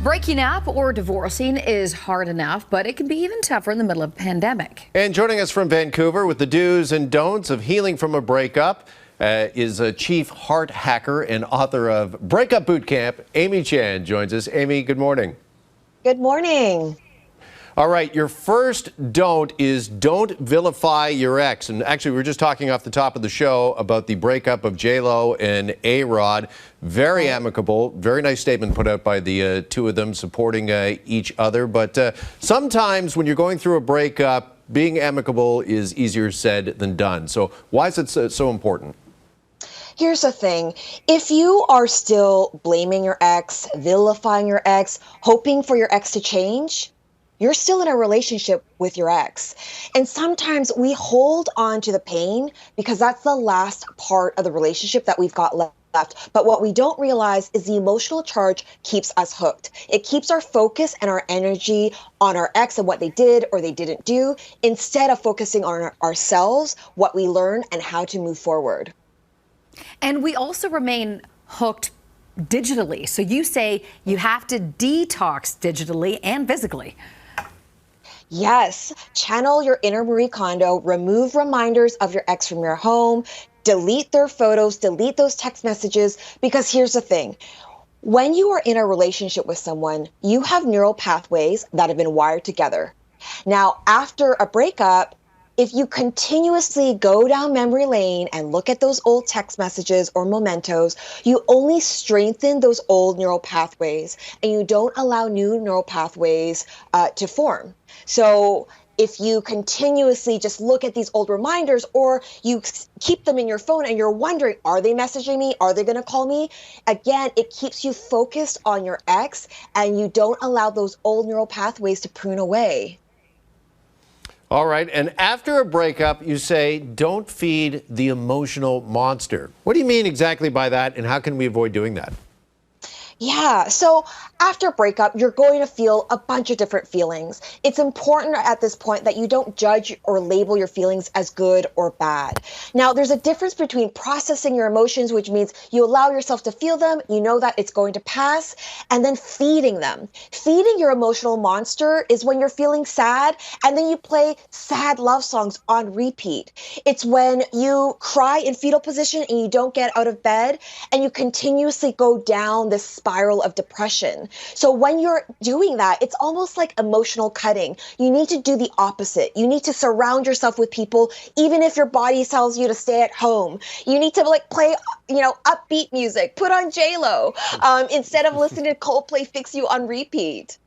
Breaking up or divorcing is hard enough, but it can be even tougher in the middle of a pandemic. And joining us from Vancouver with the do's and don'ts of healing from a breakup is a chief heart hacker and author of Breakup Boot Camp. Amy Chan joins us. Amy, good morning. Good morning. All right, your first don't is don't vilify your ex. And actually, we were just talking off the top of the show about the breakup of J-Lo and A-Rod. Very amicable, very nice statement put out by the two of them supporting each other. But sometimes when you're going through a breakup, being amicable is easier said than done. So why is it so important? Here's the thing. If you are still blaming your ex, vilifying your ex, hoping for your ex to change, you're still in a relationship with your ex. And sometimes we hold on to the pain because that's the last part of the relationship that we've got left. But what we don't realize is the emotional charge keeps us hooked. It keeps our focus and our energy on our ex and what they did or they didn't do, instead of focusing on ourselves, what we learned, and how to move forward. And we also remain hooked digitally. So you say you have to detox digitally and physically. Yes, channel your inner Marie Kondo, remove reminders of your ex from your home, delete their photos, delete those text messages, because here's the thing. When you are in a relationship with someone, you have neural pathways that have been wired together. Now, after a breakup, if you continuously go down memory lane and look at those old text messages or mementos, you only strengthen those old neural pathways and you don't allow new neural pathways to form. So if you continuously just look at these old reminders, or you keep them in your phone and you're wondering, are they messaging me? Are they going to call me? Again, it keeps you focused on your ex and you don't allow those old neural pathways to prune away. All right, and after a breakup, you say, don't feed the emotional monster. What do you mean exactly by that, and how can we avoid doing that? Yeah, so after a breakup, you're going to feel a bunch of different feelings. It's important at this point that you don't judge or label your feelings as good or bad. Now, there's a difference between processing your emotions, which means you allow yourself to feel them, you know that it's going to pass, and then feeding them. Feeding your emotional monster is when you're feeling sad, and then you play sad love songs on repeat. It's when you cry in fetal position and you don't get out of bed, and you continuously go down this spiral of depression. So when you're doing that, it's almost like emotional cutting. You need to do the opposite. You need to surround yourself with people, even if your body tells you to stay at home. You need to play, upbeat music, put on J-Lo, instead of listening to Coldplay Fix You on repeat.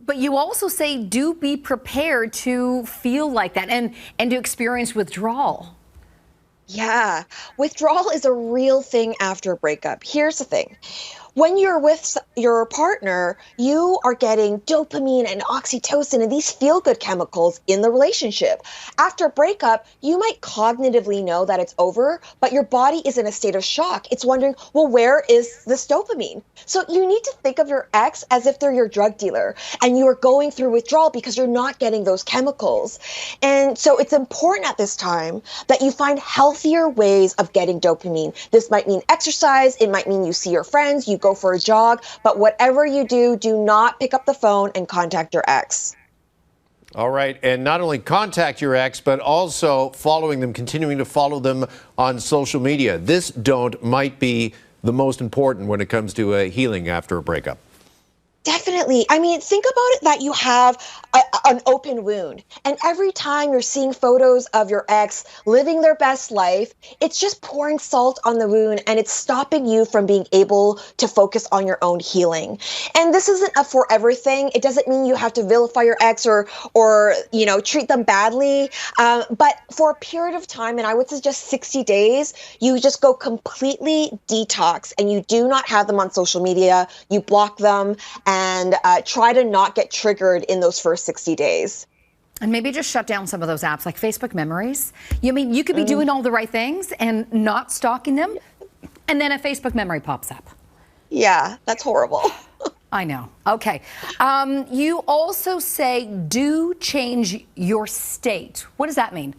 But you also say, do be prepared to feel like that and to experience withdrawal. Yeah, withdrawal is a real thing after a breakup. Here's the thing. When you're with your partner, you are getting dopamine and oxytocin and these feel-good chemicals in the relationship. After a breakup, you might cognitively know that it's over, but your body is in a state of shock. It's wondering, well, where is this dopamine? So you need to think of your ex as if they're your drug dealer and you are going through withdrawal because you're not getting those chemicals. And so it's important at this time that you find healthier ways of getting dopamine. This might mean exercise. It might mean you see your friends, you go for a jog, but whatever you do, do not pick up the phone and contact your ex. All right, and not only contact your ex, but also continuing to follow them on social media. This don't might be the most important when it comes to healing after a breakup. Definitely. I mean, think about it that you have an open wound. And every time you're seeing photos of your ex living their best life, it's just pouring salt on the wound and it's stopping you from being able to focus on your own healing. And this isn't a forever thing. It doesn't mean you have to vilify your ex or treat them badly. But for a period of time, and I would suggest 60 days, you just go completely detox and you do not have them on social media. You block them and try to not get triggered in those first 60 days. And maybe just shut down some of those apps like Facebook Memories. You could be doing all the right things and not stalking them, and then a Facebook memory pops up. Yeah, that's horrible. I know. Okay. You also say do change your state. What does that mean?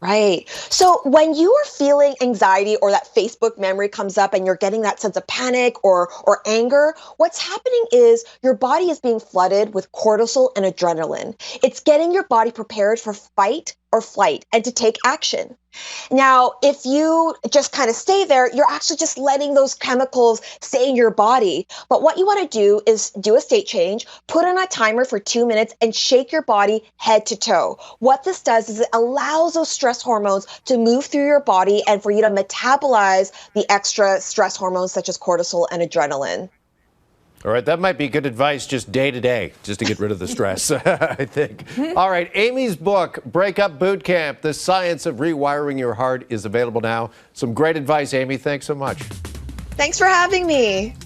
Right. So when you are feeling anxiety or that Facebook memory comes up and you're getting that sense of panic or anger, what's happening is your body is being flooded with cortisol and adrenaline. It's getting your body prepared for fight or flight and to take action. Now, if you just kind of stay there, you're actually just letting those chemicals stay in your body. But what you want to do is do a state change, put on a timer for 2 minutes, and shake your body head to toe. What this does is it allows those stress hormones to move through your body and for you to metabolize the extra stress hormones such as cortisol and adrenaline. All right, that might be good advice just day to day, just to get rid of the stress, I think. All right, Amy's book, Breakup Boot Camp, The Science of Rewiring Your Heart, is available now. Some great advice, Amy. Thanks so much. Thanks for having me.